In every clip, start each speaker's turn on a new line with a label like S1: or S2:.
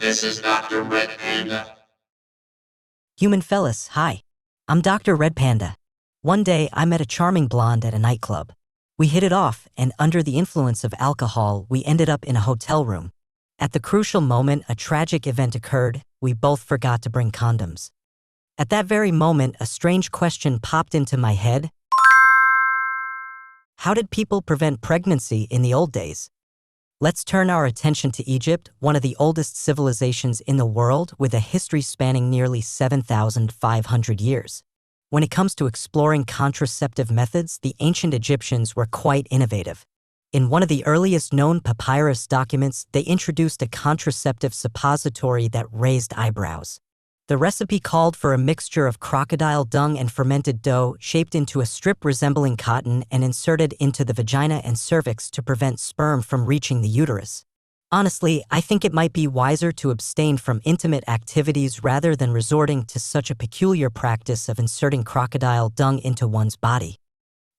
S1: This is Dr. Red Panda.
S2: Human fellas, hi. I'm Dr. Red Panda. One day, I met a charming blonde at a nightclub. We hit it off, and under the influence of alcohol, we ended up in a hotel room. At the crucial moment, a tragic event occurred. We both forgot to bring condoms. At that very moment, a strange question popped into my head. How did people prevent pregnancy in the old days? Let's turn our attention to Egypt, one of the oldest civilizations in the world with a history spanning nearly 7,500 years. When it comes to exploring contraceptive methods, the ancient Egyptians were quite innovative. In one of the earliest known papyrus documents, they introduced a contraceptive suppository that raised eyebrows. The recipe called for a mixture of crocodile dung and fermented dough shaped into a strip resembling cotton and inserted into the vagina and cervix to prevent sperm from reaching the uterus. Honestly, I think it might be wiser to abstain from intimate activities rather than resorting to such a peculiar practice of inserting crocodile dung into one's body.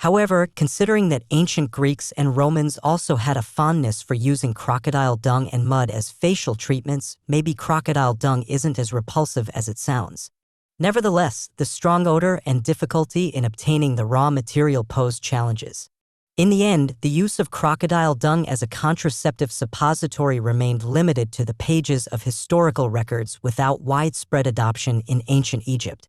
S2: However, considering that ancient Greeks and Romans also had a fondness for using crocodile dung and mud as facial treatments, maybe crocodile dung isn't as repulsive as it sounds. Nevertheless, the strong odor and difficulty in obtaining the raw material posed challenges. In the end, the use of crocodile dung as a contraceptive suppository remained limited to the pages of historical records without widespread adoption in ancient Egypt.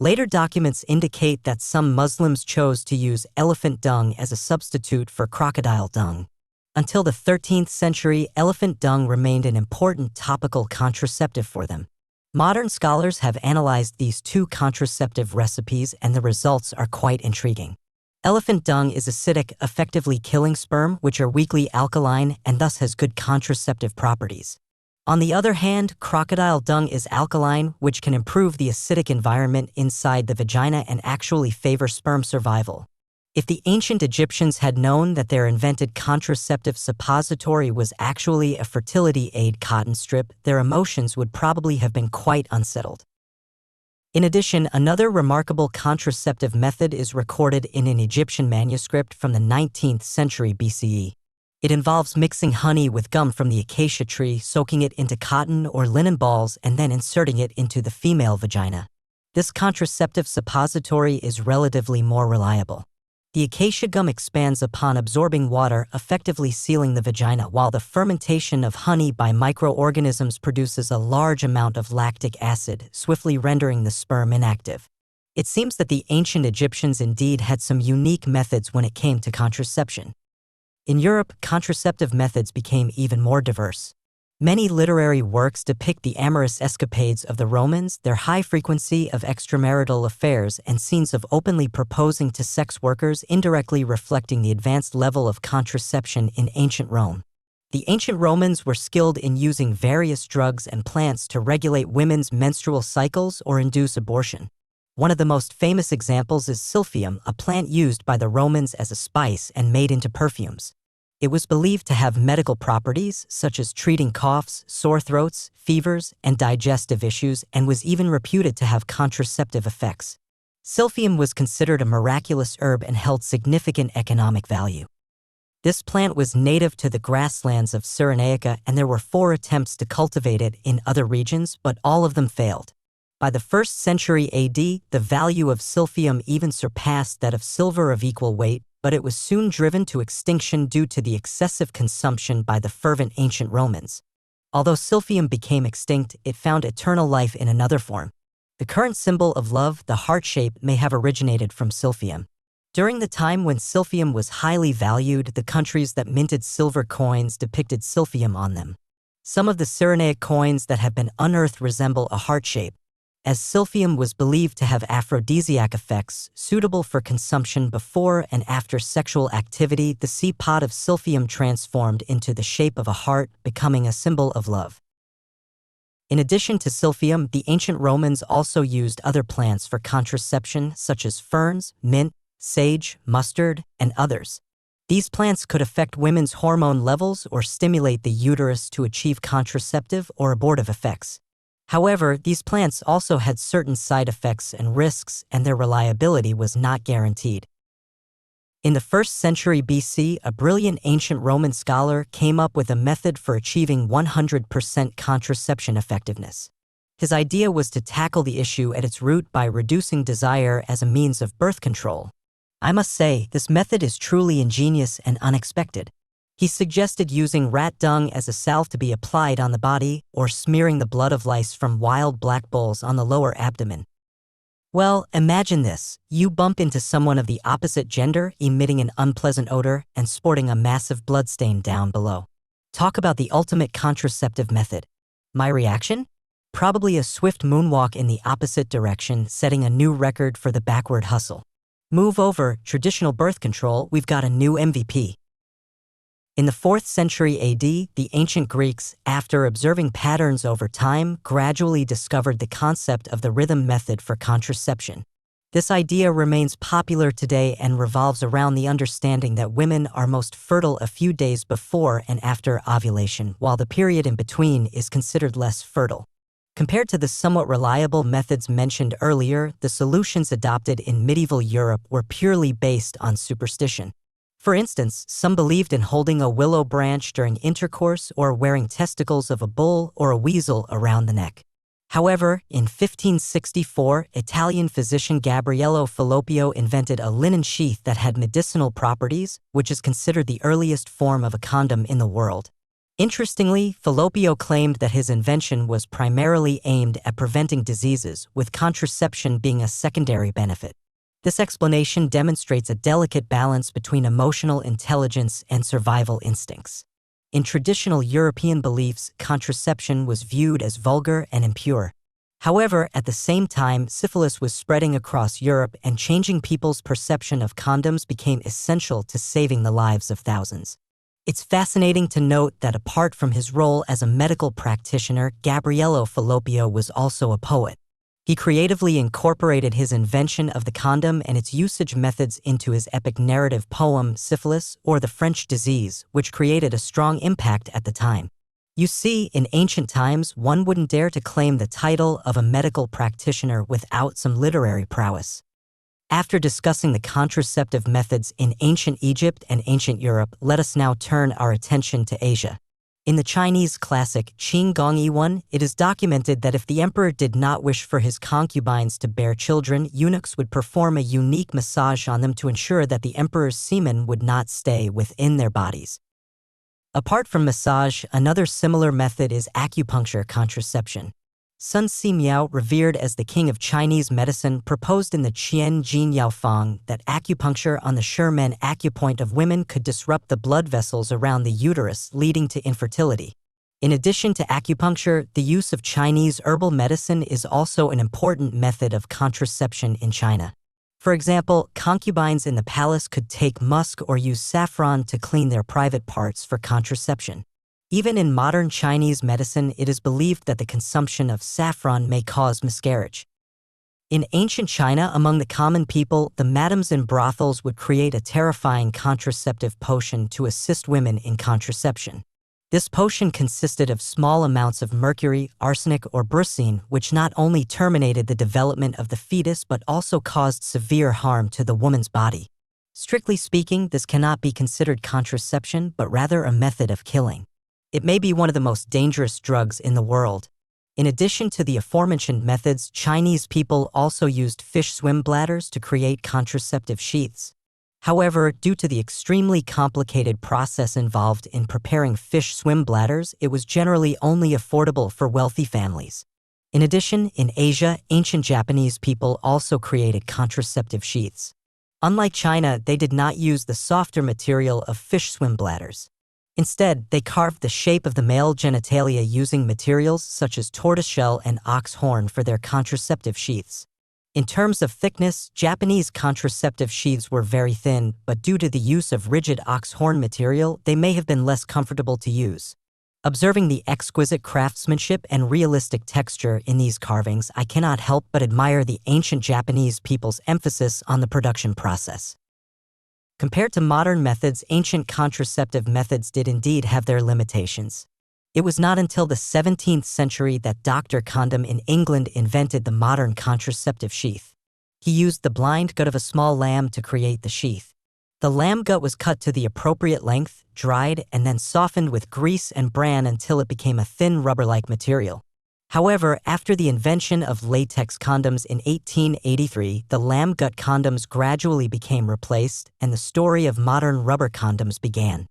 S2: Later documents indicate that some Muslims chose to use elephant dung as a substitute for crocodile dung. Until the 13th century, elephant dung remained an important topical contraceptive for them. Modern scholars have analyzed these two contraceptive recipes, and the results are quite intriguing. Elephant dung is acidic, effectively killing sperm, which are weakly alkaline and thus has good contraceptive properties. On the other hand, crocodile dung is alkaline, which can improve the acidic environment inside the vagina and actually favor sperm survival. If the ancient Egyptians had known that their invented contraceptive suppository was actually a fertility aid cotton strip, their emotions would probably have been quite unsettled. In addition, another remarkable contraceptive method is recorded in an Egyptian manuscript from the 19th century BCE. It involves mixing honey with gum from the acacia tree, soaking it into cotton or linen balls, and then inserting it into the female vagina. This contraceptive suppository is relatively more reliable. The acacia gum expands upon absorbing water, effectively sealing the vagina, while the fermentation of honey by microorganisms produces a large amount of lactic acid, swiftly rendering the sperm inactive. It seems that the ancient Egyptians indeed had some unique methods when it came to contraception. In Europe, contraceptive methods became even more diverse. Many literary works depict the amorous escapades of the Romans, their high frequency of extramarital affairs, and scenes of openly proposing to sex workers, indirectly reflecting the advanced level of contraception in ancient Rome. The ancient Romans were skilled in using various drugs and plants to regulate women's menstrual cycles or induce abortion. One of the most famous examples is silphium, a plant used by the Romans as a spice and made into perfumes. It was believed to have medical properties, such as treating coughs, sore throats, fevers, and digestive issues, and was even reputed to have contraceptive effects. Silphium was considered a miraculous herb and held significant economic value. This plant was native to the grasslands of Cyrenaica, and there were 4 attempts to cultivate it in other regions, but all of them failed. By the 1st century AD, the value of silphium even surpassed that of silver of equal weight, but it was soon driven to extinction due to the excessive consumption by the fervent ancient Romans. Although silphium became extinct, it found eternal life in another form. The current symbol of love, the heart shape, may have originated from silphium. During the time when silphium was highly valued, the countries that minted silver coins depicted silphium on them. Some of the Cyrenaic coins that have been unearthed resemble a heart shape, as silphium was believed to have aphrodisiac effects suitable for consumption before and after sexual activity. The seed pod of silphium transformed into the shape of a heart, becoming a symbol of love. In addition to silphium, the ancient Romans also used other plants for contraception, such as ferns, mint, sage, mustard, and others. These plants could affect women's hormone levels or stimulate the uterus to achieve contraceptive or abortive effects. However, these plants also had certain side effects and risks, and their reliability was not guaranteed. In the 1st century BC, a brilliant ancient Roman scholar came up with a method for achieving 100% contraception effectiveness. His idea was to tackle the issue at its root by reducing desire as a means of birth control. I must say, this method is truly ingenious and unexpected. He suggested using rat dung as a salve to be applied on the body or smearing the blood of lice from wild black bulls on the lower abdomen. Well, imagine this. You bump into someone of the opposite gender, emitting an unpleasant odor and sporting a massive bloodstain down below. Talk about the ultimate contraceptive method. My reaction? Probably a swift moonwalk in the opposite direction, setting a new record for the backward hustle. Move over, traditional birth control, we've got a new MVP. In the 4th century AD, the ancient Greeks, after observing patterns over time, gradually discovered the concept of the rhythm method for contraception. This idea remains popular today and revolves around the understanding that women are most fertile a few days before and after ovulation, while the period in between is considered less fertile. Compared to the somewhat reliable methods mentioned earlier, the solutions adopted in medieval Europe were purely based on superstition. For instance, some believed in holding a willow branch during intercourse or wearing testicles of a bull or a weasel around the neck. However, in 1564, Italian physician Gabriele Falloppio invented a linen sheath that had medicinal properties, which is considered the earliest form of a condom in the world. Interestingly, Falloppio claimed that his invention was primarily aimed at preventing diseases, with contraception being a secondary benefit. This explanation demonstrates a delicate balance between emotional intelligence and survival instincts. In traditional European beliefs, contraception was viewed as vulgar and impure. However, at the same time, syphilis was spreading across Europe and changing people's perception of condoms became essential to saving the lives of thousands. It's fascinating to note that apart from his role as a medical practitioner, Gabriele Falloppio was also a poet. He creatively incorporated his invention of the condom and its usage methods into his epic narrative poem Syphilis, or the French Disease, which created a strong impact at the time. You see, in ancient times, one wouldn't dare to claim the title of a medical practitioner without some literary prowess. After discussing the contraceptive methods in ancient Egypt and ancient Europe, let us now turn our attention to Asia. In the Chinese classic Qin Gong Yiwen, it is documented that if the emperor did not wish for his concubines to bear children, eunuchs would perform a unique massage on them to ensure that the emperor's semen would not stay within their bodies. Apart from massage, another similar method is acupuncture contraception. Sun Simiao, revered as the king of Chinese medicine, proposed in the Qian Jin Yaofang that acupuncture on the Sherman acupoint of women could disrupt the blood vessels around the uterus, leading to infertility. In addition to acupuncture, the use of Chinese herbal medicine is also an important method of contraception in China. For example, concubines in the palace could take musk or use saffron to clean their private parts for contraception. Even in modern Chinese medicine, it is believed that the consumption of saffron may cause miscarriage. In ancient China, among the common people, the madams in brothels would create a terrifying contraceptive potion to assist women in contraception. This potion consisted of small amounts of mercury, arsenic, or brucine, which not only terminated the development of the fetus but also caused severe harm to the woman's body. Strictly speaking, this cannot be considered contraception, but rather a method of killing. It may be one of the most dangerous drugs in the world. In addition to the aforementioned methods, Chinese people also used fish swim bladders to create contraceptive sheaths. However, due to the extremely complicated process involved in preparing fish swim bladders, it was generally only affordable for wealthy families. In addition, in Asia, ancient Japanese people also created contraceptive sheaths. Unlike China, they did not use the softer material of fish swim bladders. Instead, they carved the shape of the male genitalia using materials such as tortoiseshell and ox horn for their contraceptive sheaths. In terms of thickness, Japanese contraceptive sheaths were very thin, but due to the use of rigid ox horn material, they may have been less comfortable to use. Observing the exquisite craftsmanship and realistic texture in these carvings, I cannot help but admire the ancient Japanese people's emphasis on the production process. Compared to modern methods, ancient contraceptive methods did indeed have their limitations. It was not until the 17th century that Dr. Condom in England invented the modern contraceptive sheath. He used the blind gut of a small lamb to create the sheath. The lamb gut was cut to the appropriate length, dried, and then softened with grease and bran until it became a thin rubber-like material. However, after the invention of latex condoms in 1883, the lamb gut condoms gradually became replaced, and the story of modern rubber condoms began.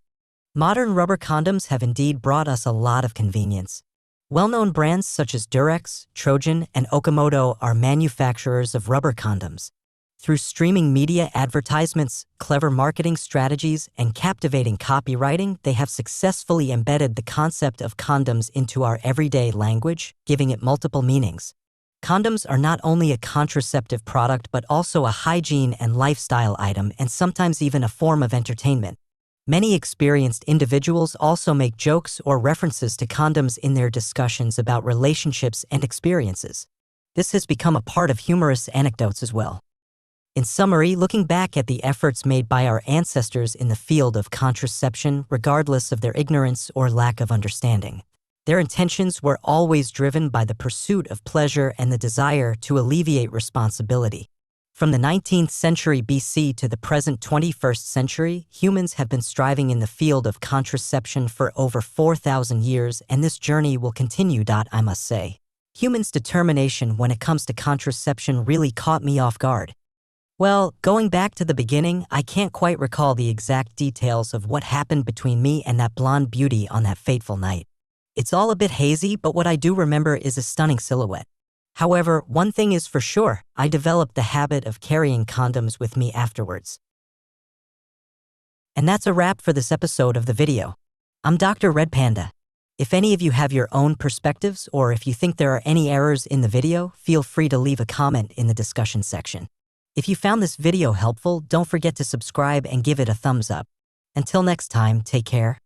S2: Modern rubber condoms have indeed brought us a lot of convenience. Well-known brands such as Durex, Trojan, and Okamoto are manufacturers of rubber condoms. Through streaming media advertisements, clever marketing strategies, and captivating copywriting, they have successfully embedded the concept of condoms into our everyday language, giving it multiple meanings. Condoms are not only a contraceptive product but also a hygiene and lifestyle item, and sometimes even a form of entertainment. Many experienced individuals also make jokes or references to condoms in their discussions about relationships and experiences. This has become a part of humorous anecdotes as well. In summary, looking back at the efforts made by our ancestors in the field of contraception, regardless of their ignorance or lack of understanding, their intentions were always driven by the pursuit of pleasure and the desire to alleviate responsibility. From the 19th century BC to the present 21st century, humans have been striving in the field of contraception for over 4,000 years, and this journey will continue. I must say, humans' determination when it comes to contraception really caught me off guard. Well, going back to the beginning, I can't quite recall the exact details of what happened between me and that blonde beauty on that fateful night. It's all a bit hazy, but what I do remember is a stunning silhouette. However, one thing is for sure, I developed the habit of carrying condoms with me afterwards. And that's a wrap for this episode of the video. I'm Dr. Red Panda. If any of you have your own perspectives, or if you think there are any errors in the video, feel free to leave a comment in the discussion section. If you found this video helpful, don't forget to subscribe and give it a thumbs up. Until next time, take care.